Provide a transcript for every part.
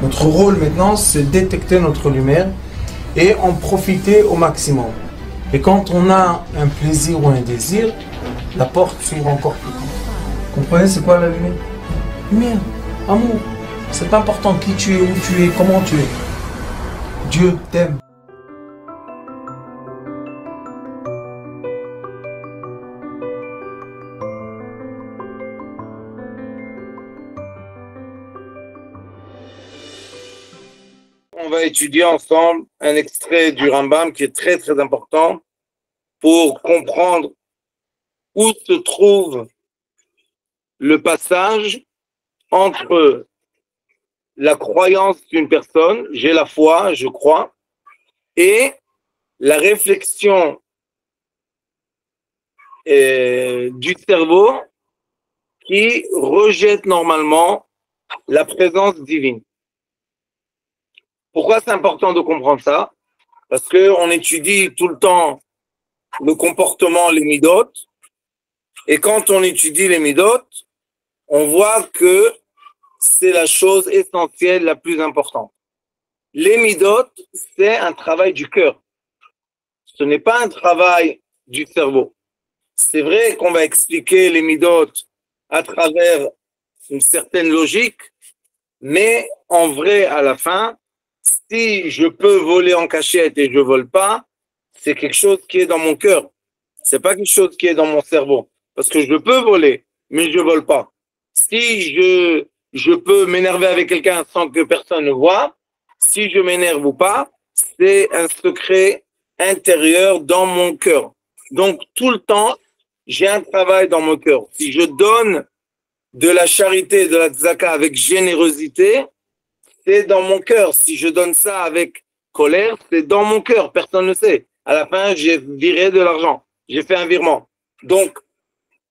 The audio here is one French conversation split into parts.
Notre rôle maintenant, c'est détecter notre lumière et en profiter au maximum. Et quand on a un plaisir ou un désir, la porte s'ouvre encore plus grand. Comprenez, c'est quoi la lumière? Lumière, amour. C'est pas important qui tu es, où tu es, comment tu es. Dieu t'aime. On va étudier ensemble un extrait du Rambam qui est très très important pour comprendre où se trouve le passage entre la croyance d'une personne, j'ai la foi, je crois, et la réflexion du cerveau qui rejette normalement la présence divine. Pourquoi c'est important de comprendre ça? Parce qu'on étudie tout le temps le comportement, les midot, et quand on étudie les midot, on voit que c'est la chose essentielle, la plus importante. Les midot, c'est un travail du cœur. Ce n'est pas un travail du cerveau. C'est vrai qu'on va expliquer les midot à travers une certaine logique, mais en vrai, à la fin, si je peux voler en cachette et je vole pas, c'est quelque chose qui est dans mon cœur. C'est pas quelque chose qui est dans mon cerveau. Parce que je peux voler, mais je vole pas. Si je peux m'énerver avec quelqu'un sans que personne ne voit, si je m'énerve ou pas, c'est un secret intérieur dans mon cœur. Donc, tout le temps, j'ai un travail dans mon cœur. Si je donne de la charité, de la tzaka avec générosité, c'est dans mon cœur. Si je donne ça avec colère, c'est dans mon cœur. Personne ne sait. À la fin, j'ai viré de l'argent. J'ai fait un virement. Donc,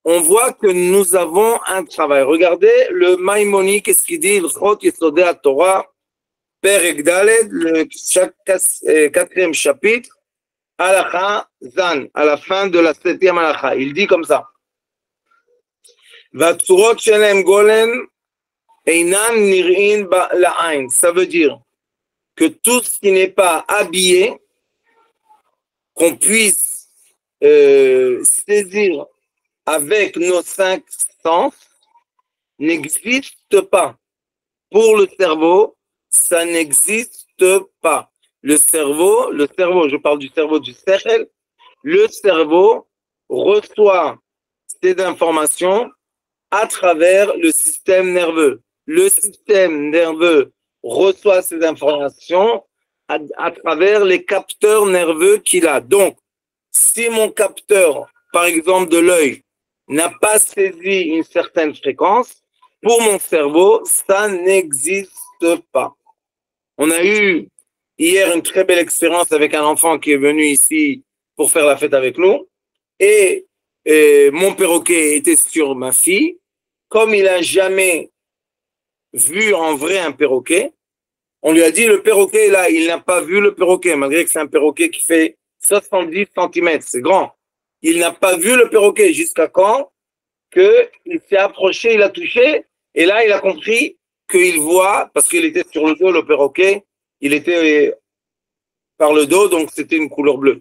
on voit que nous avons un travail. Regardez le Maïmoni, qu'est-ce qu'il dit? Le Chot Yesodei HaTorah, Perek Daled, le quatrième chapitre, Halacha Zan, à la fin de la 7e halacha. Il dit comme ça. Vatsurot Shelem Golem Einan Nir'in La'ain. Ça veut dire que tout ce qui n'est pas habillé, qu'on puisse saisir avec nos 5 sens, n'existe pas. Pour le cerveau, ça n'existe pas. Le cerveau, je parle du cerveau du Sechel, le cerveau reçoit ces informations à travers le système nerveux. Le système nerveux reçoit ces informations à travers les capteurs nerveux qu'il a. Donc, si mon capteur, par exemple de l'œil, n'a pas saisi une certaine fréquence, pour mon cerveau, ça n'existe pas. On a eu hier une très belle expérience avec un enfant qui est venu ici pour faire la fête avec nous. Et mon perroquet était sur ma fille. Comme il n'a jamais vu en vrai un perroquet, on lui a dit le perroquet est là. Il n'a pas vu le perroquet, malgré que c'est un perroquet qui fait 70 cm. C'est grand. Il n'a pas vu le perroquet jusqu'à quand qu'il s'est approché, il a touché, et là, il a compris qu'il voit, parce qu'il était sur le dos, le perroquet, il était par le dos, donc c'était une couleur bleue.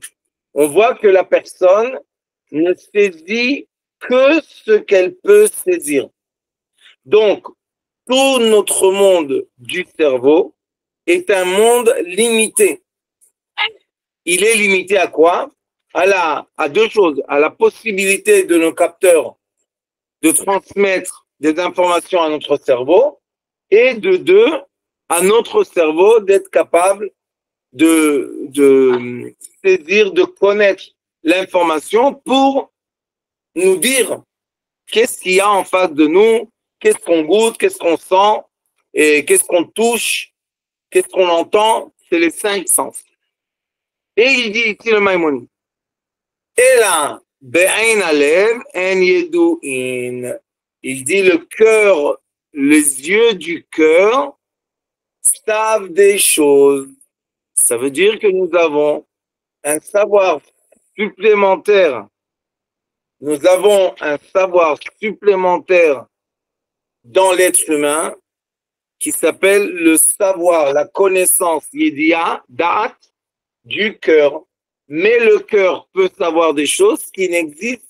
On voit que la personne ne saisit que ce qu'elle peut saisir. Donc, tout notre monde du cerveau est un monde limité. Il est limité à quoi? À deux choses, à la possibilité de nos capteurs de transmettre des informations à notre cerveau et de deux, à notre cerveau d'être capable de saisir, de connaître l'information pour nous dire qu'est-ce qu'il y a en face de nous, qu'est-ce qu'on goûte, qu'est-ce qu'on sent, et qu'est-ce qu'on touche, qu'est-ce qu'on entend, c'est les 5 sens. Et il dit ici le Maïmoni, et là, Be'ain alev en yedu'in. Il dit le cœur, les yeux du cœur savent des choses. Ça veut dire que nous avons un savoir supplémentaire. Nous avons un savoir supplémentaire dans l'être humain qui s'appelle le savoir, la connaissance, yedia, da'at, du cœur. Mais le cœur peut savoir des choses qui n'existent,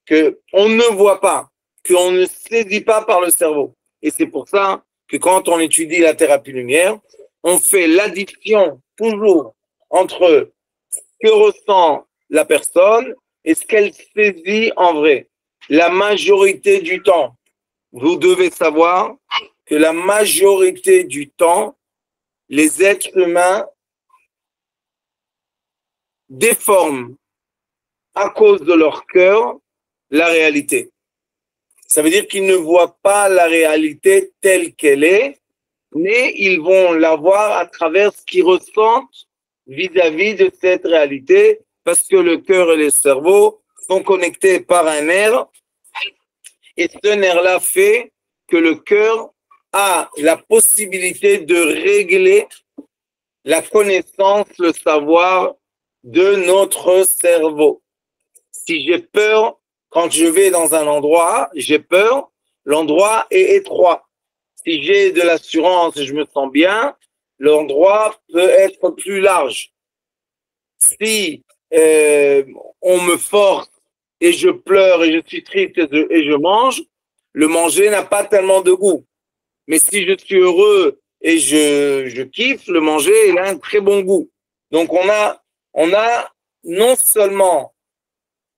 qu'on ne voit pas, qu'on ne saisit pas par le cerveau. Et c'est pour ça que quand on étudie la thérapie lumière, on fait l'addition toujours entre ce que ressent la personne et ce qu'elle saisit en vrai. La majorité du temps, vous devez savoir que la majorité du temps, les êtres humains déforment à cause de leur cœur la réalité. Ça veut dire qu'ils ne voient pas la réalité telle qu'elle est, mais ils vont la voir à travers ce qu'ils ressentent vis-à-vis de cette réalité, parce que le cœur et le cerveau sont connectés par un nerf, et ce nerf-là fait que le cœur a la possibilité de régler la connaissance, le savoir de notre cerveau. Si j'ai peur, quand je vais dans un endroit, j'ai peur, l'endroit est étroit. Si j'ai de l'assurance et je me sens bien, l'endroit peut être plus large. Si on me force et je pleure et je suis triste et je mange, le manger n'a pas tellement de goût. Mais si je suis heureux et je kiffe, le manger, il a un très bon goût. Donc on a non seulement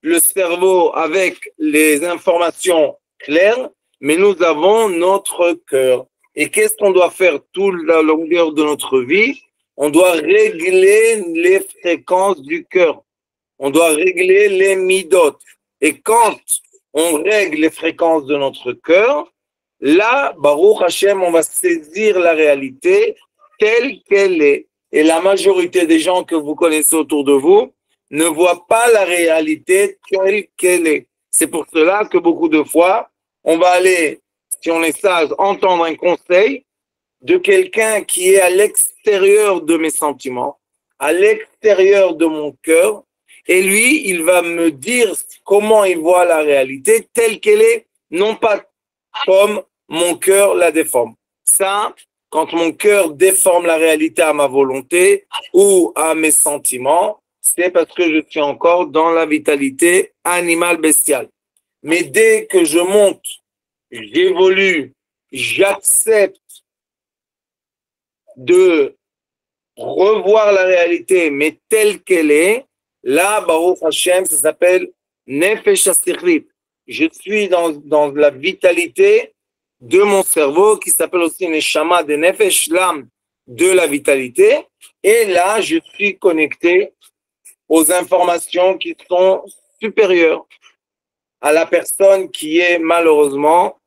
le cerveau avec les informations claires, mais nous avons notre cœur. Et qu'est-ce qu'on doit faire toute la longueur de notre vie? On doit régler les fréquences du cœur. On doit régler les midot. Et quand on règle les fréquences de notre cœur, là, Baruch Hashem, on va saisir la réalité telle qu'elle est. Et la majorité des gens que vous connaissez autour de vous ne voient pas la réalité telle qu'elle est. C'est pour cela que beaucoup de fois, on va aller, si on est sage, entendre un conseil de quelqu'un qui est à l'extérieur de mes sentiments, à l'extérieur de mon cœur, et lui, il va me dire comment il voit la réalité telle qu'elle est, non pas comme mon cœur la déforme. Ça, quand mon cœur déforme la réalité à ma volonté ou à mes sentiments, c'est parce que je suis encore dans la vitalité animale bestiale. Mais dès que je monte, j'évolue, j'accepte de revoir la réalité, mais telle qu'elle est, là, Baruch Hashem, ça s'appelle Nefesh HaSichlit. Je suis dans la vitalité de mon cerveau, qui s'appelle aussi Neshama de Nefesh, l'âme de la vitalité. Et là, je suis connecté aux informations qui sont supérieures à la personne qui est malheureusement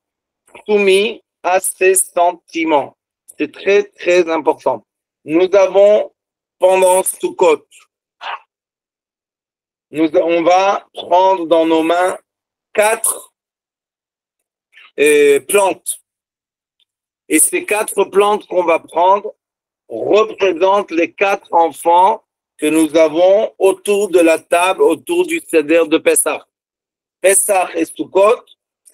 soumise à ses sentiments. C'est très, très important. Nous avons, pendant Sukkot, on va prendre dans nos mains 4 plantes. Et ces 4 plantes qu'on va prendre représentent les 4 enfants que nous avons autour de la table, autour du Seder de Pessah. Pessah et Sukkot,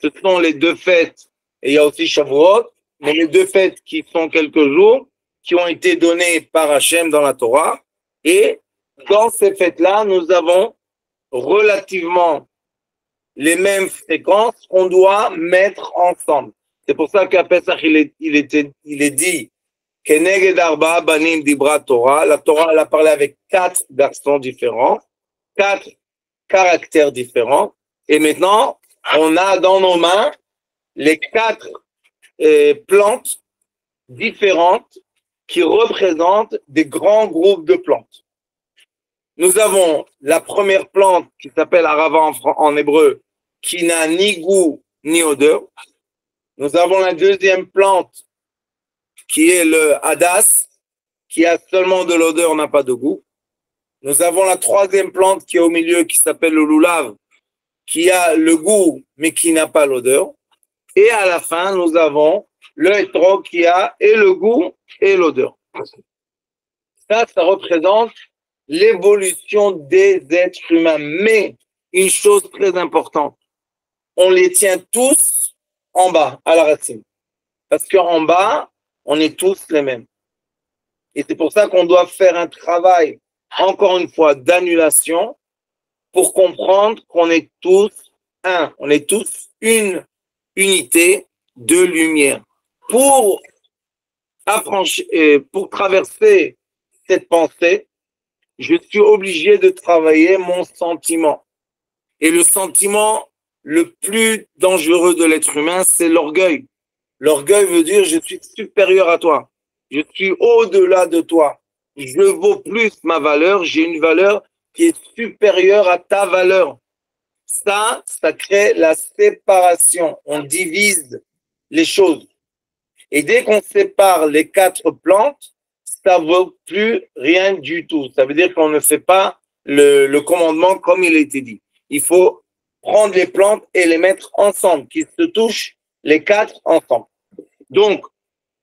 ce sont les 2 fêtes, et il y a aussi Shavuot, mais les 2 fêtes qui sont quelques jours, qui ont été données par Hachem dans la Torah. Et dans ces fêtes-là, nous avons relativement les mêmes fréquences qu'on doit mettre ensemble. C'est pour ça qu'à Pessah, il est dit Keneged Arba Banim Dibra Torah. La Torah, elle a parlé avec 4 garçons différents, 4 caractères différents. Et maintenant, on a dans nos mains les 4 plantes différentes qui représentent des grands groupes de plantes. Nous avons la première plante qui s'appelle Arava en hébreu, qui n'a ni goût ni odeur. Nous avons la deuxième plante qui est le Hadas, qui a seulement de l'odeur, n'a pas de goût. Nous avons la troisième plante qui est au milieu, qui s'appelle le Lulav, qui a le goût mais qui n'a pas l'odeur. Et à la fin, nous avons le hétro qui a et le goût et l'odeur. Ça représente l'évolution des êtres humains. Mais une chose très importante, on les tient tous en bas, à la racine. Parce qu'en bas, On est tous les mêmes. Et c'est pour ça qu'on doit faire un travail, encore une fois, d'annulation pour comprendre qu'on est tous un, on est tous une unité de lumière. Pour pour traverser cette pensée, je suis obligé de travailler mon sentiment. Et le sentiment le plus dangereux de l'être humain, c'est l'orgueil. L'orgueil veut dire je suis supérieur à toi. Je suis au-delà de toi. Je vaux plus ma valeur. J'ai une valeur qui est supérieure à ta valeur. Ça crée la séparation. On divise les choses. Et dès qu'on sépare les 4 plantes, ça ne vaut plus rien du tout. Ça veut dire qu'on ne fait pas le commandement comme il a été dit. Il faut prendre les plantes et les mettre ensemble, qu'ils se touchent les 4 ensemble. Donc,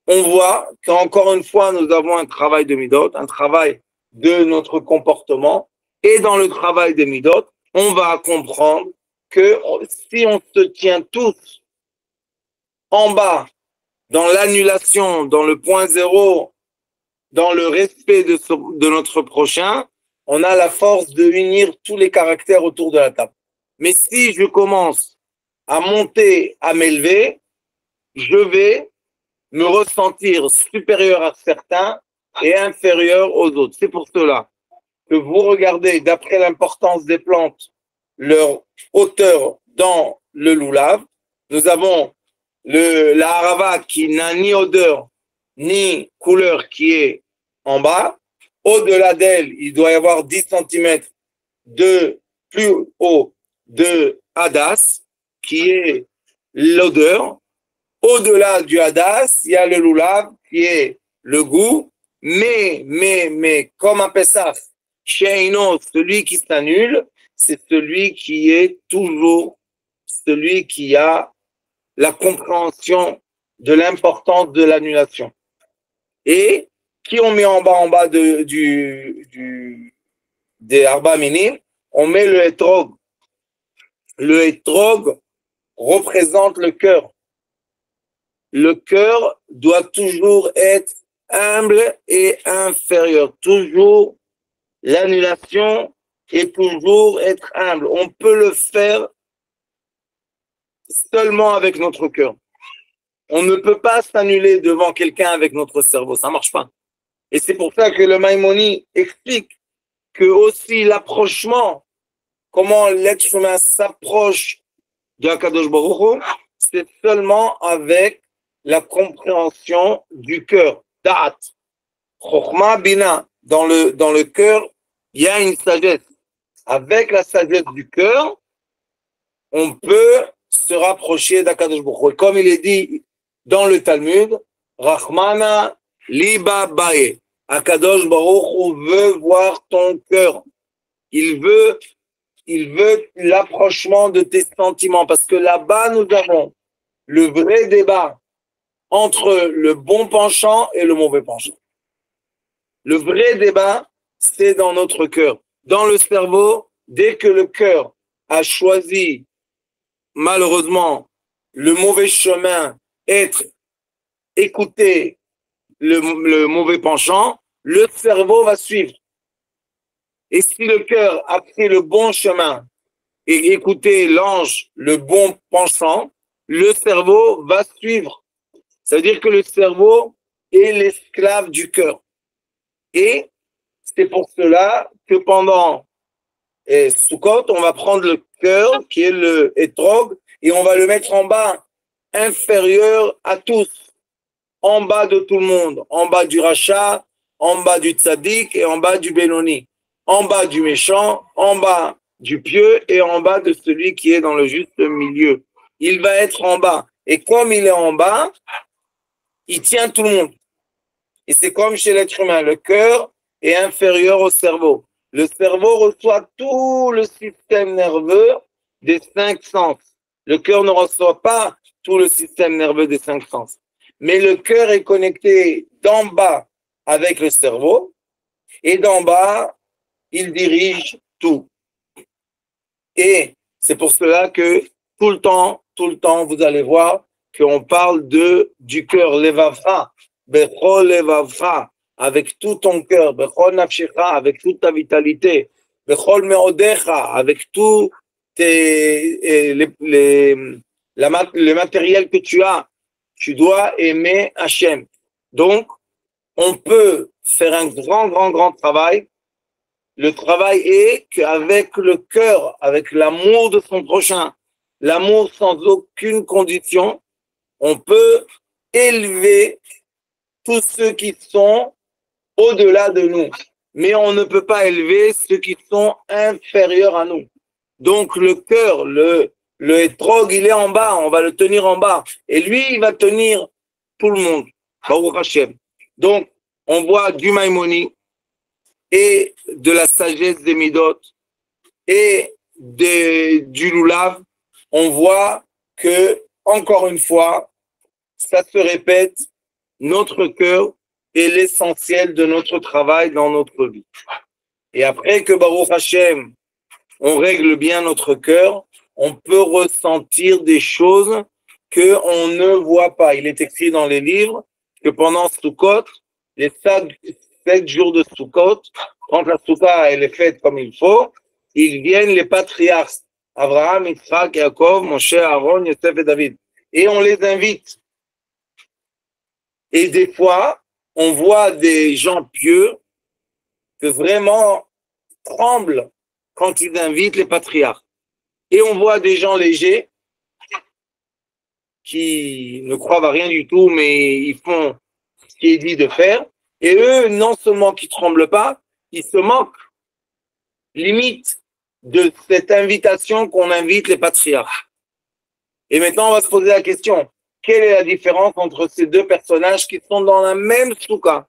on voit qu'encore une fois, nous avons un travail de midot, un travail de notre comportement. Et dans le travail des midot, on va comprendre que si on se tient tous en bas, dans l'annulation, dans le point zéro, dans le respect de notre prochain, on a la force de unir tous les caractères autour de la table. Mais si je commence à monter, à m'élever, je vais me ressentir supérieur à certains et inférieur aux autres. C'est pour cela que vous regardez, d'après l'importance des plantes, leur hauteur dans le loulav. Nous avons la harava qui n'a ni odeur ni couleur qui est en bas. Au-delà d'elle, il doit y avoir 10 cm de plus haut de hadas, qui est l'odeur. Au-delà du hadas, il y a le loulav qui est le goût. Mais, comme un Pessah, Sheino, celui qui s'annule, c'est celui qui est toujours celui qui a la compréhension de l'importance de l'annulation. Et qui on met en bas des Arba Minim, on met le hétrog. Le hétrog représente le cœur. Le cœur doit toujours être humble et inférieur. Toujours l'annulation et toujours être humble. On peut le faire seulement avec notre cœur. On ne peut pas s'annuler devant quelqu'un avec notre cerveau. Ça ne marche pas. Et c'est pour ça que le Maïmoni explique que aussi l'approchement, comment l'être humain s'approche de Akadosh Baruch Hu, c'est seulement avec la compréhension du cœur. Da'at. Chokhma Bina. Dans le cœur, il y a une sagesse. Avec la sagesse du cœur, on peut se rapprocher d'Akadosh Baruch Hu. Comme il est dit dans le Talmud, Rahmana Liba Bae. Akadosh Baruch Hu veut voir ton cœur. Il veut l'approchement de tes sentiments. Parce que là-bas, nous avons le vrai débat entre le bon penchant et le mauvais penchant. Le vrai débat, c'est dans notre cœur. Dans le cerveau, dès que le cœur a choisi, malheureusement, le mauvais chemin, écouter le mauvais penchant, le cerveau va suivre. Et si le cœur a pris le bon chemin et écouter l'ange, le bon penchant, le cerveau va suivre. Ça veut dire que le cerveau est l'esclave du cœur. Et c'est pour cela que pendant Sukkot, on va prendre le cœur, qui est le hétrog, et on va le mettre en bas, inférieur à tous, en bas de tout le monde, en bas du rachat, en bas du tzaddik et en bas du Benoni, en bas du méchant, en bas du pieux et en bas de celui qui est dans le juste milieu. Il va être en bas. Et comme il est en bas, il tient tout le monde. Et c'est comme chez l'être humain, le cœur est inférieur au cerveau. Le cerveau reçoit tout le système nerveux des 5 sens. Le cœur ne reçoit pas tout le système nerveux des 5 sens. Mais le cœur est connecté d'en bas avec le cerveau et d'en bas, il dirige tout. Et c'est pour cela que tout le temps, vous allez voir qu'on parle du cœur, levavra. bechol levavcha, avec tout ton cœur, bechol nafshecha, avec toute ta vitalité, bechol meodecha, avec tout le matériel que tu dois aimer Hachem. Donc, on peut faire un grand travail. Le travail est qu'avec le cœur, avec l'amour de son prochain, l'amour sans aucune condition, on peut élever tous ceux qui sont au-delà de nous. Mais on ne peut pas élever ceux qui sont inférieurs à nous. Donc le cœur, le hétrog, il est en bas, on va le tenir en bas. Et lui, il va tenir tout le monde. Baruch Hashem. Donc, on voit du Maïmoni et de la sagesse des Midot et du Lulav. On voit que, encore une fois, ça se répète, notre cœur est l'essentiel de notre travail dans notre vie. Et après que Baruch Hashem, on règle bien notre cœur, on peut ressentir des choses qu'on ne voit pas. Il est écrit dans les livres que pendant Sukkot, les 7 jours de Sukkot, quand la Soukha elle est faite comme il faut, ils viennent les patriarches, Abraham, Yitzhak, Yaakov, Moshe, Aaron, Yosef et David. Et on les invite. Et des fois, on voit des gens pieux que vraiment tremblent quand ils invitent les patriarches. Et on voit des gens légers qui ne croient à rien du tout, mais ils font ce qui est dit de faire. Et eux, non seulement qu'ils ne tremblent pas, ils se moquent, limite, de cette invitation qu'on invite les patriarches. Et maintenant, on va se poser la question, quelle est la différence entre ces deux personnages qui sont dans la même soukha,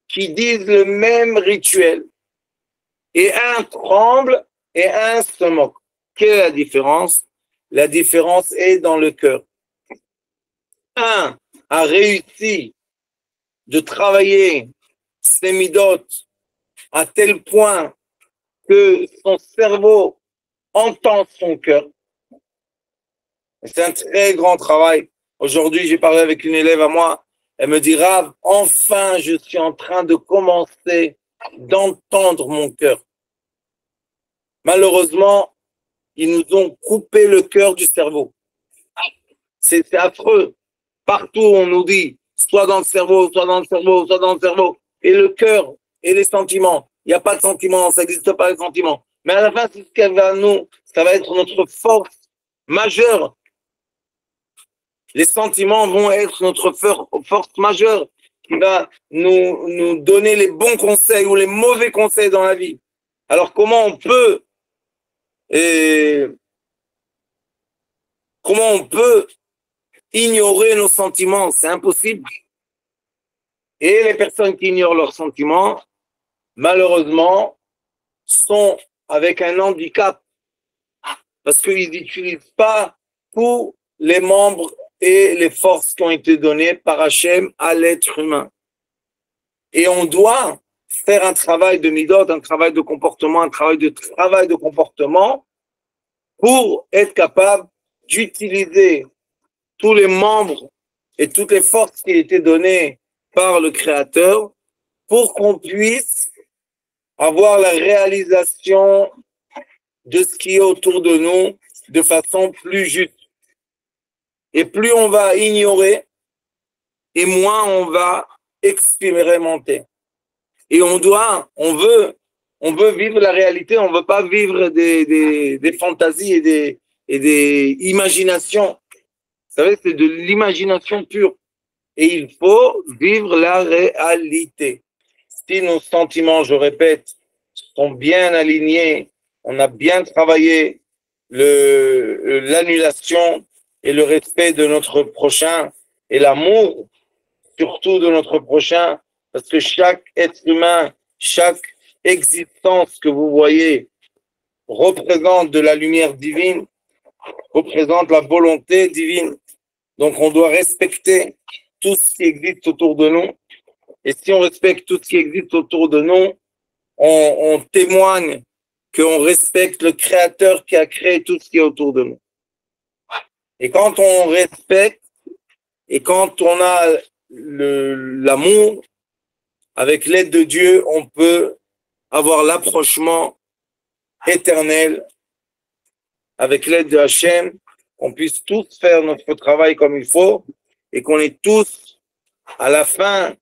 qui disent le même rituel, et un tremble et un se moque? Quelle est la différence? La différence est dans le cœur. Un a réussi de travailler ses midot à tel point que son cerveau entend son cœur. C'est un très grand travail. Aujourd'hui, j'ai parlé avec une élève à moi. Elle me dit, Rav, enfin, je suis en train de commencer d'entendre mon cœur. Malheureusement, ils nous ont coupé le cœur du cerveau. C'est affreux. Partout, on nous dit, soit dans le cerveau, soit dans le cerveau, soit dans le cerveau. Et le cœur et les sentiments. Il n'y a pas de sentiments, ça n'existe pas les sentiments. Mais à la fin, c'est ce qu'elle va nous, ça va être notre force majeure. Les sentiments vont être notre force majeure qui va nous donner les bons conseils ou les mauvais conseils dans la vie. Alors comment on peut ignorer nos sentiments? C'est impossible. Et les personnes qui ignorent leurs sentiments, malheureusement, sont avec un handicap parce qu'ils n'utilisent pas tous les membres et les forces qui ont été données par Hachem à l'être humain. Et on doit faire un travail de midot, un travail de comportement, un travail de comportement pour être capable d'utiliser tous les membres et toutes les forces qui ont été données par le Créateur pour qu'on puisse avoir la réalisation de ce qui est autour de nous de façon plus juste. Et plus on va ignorer, et moins on va expérimenter. Et on veut vivre la réalité, on veut pas vivre des fantasies et des imaginations. Vous savez, c'est de l'imagination pure. Et il faut vivre la réalité. Si nos sentiments, je répète, sont bien alignés, on a bien travaillé l'annulation et le respect de notre prochain et l'amour surtout de notre prochain, parce que chaque être humain, chaque existence que vous voyez représente de la lumière divine, représente la volonté divine. Donc on doit respecter tout ce qui existe autour de nous. Et si on respecte tout ce qui existe autour de nous, on témoigne qu'on respecte le Créateur qui a créé tout ce qui est autour de nous. Et quand on respecte, et quand on a l'amour, avec l'aide de Dieu, on peut avoir l'approchement éternel. Avec l'aide de Hachem, qu'on puisse tous faire notre travail comme il faut et qu'on ait tous, à la fin,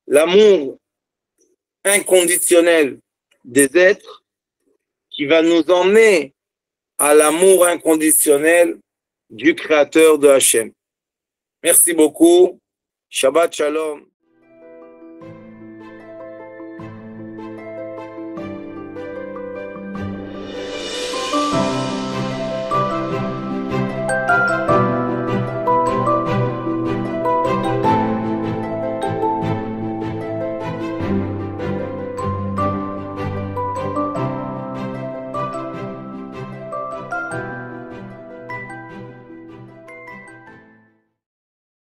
l'amour inconditionnel des êtres qui va nous emmener à l'amour inconditionnel du Créateur de Hachem. Merci beaucoup. Shabbat Shalom.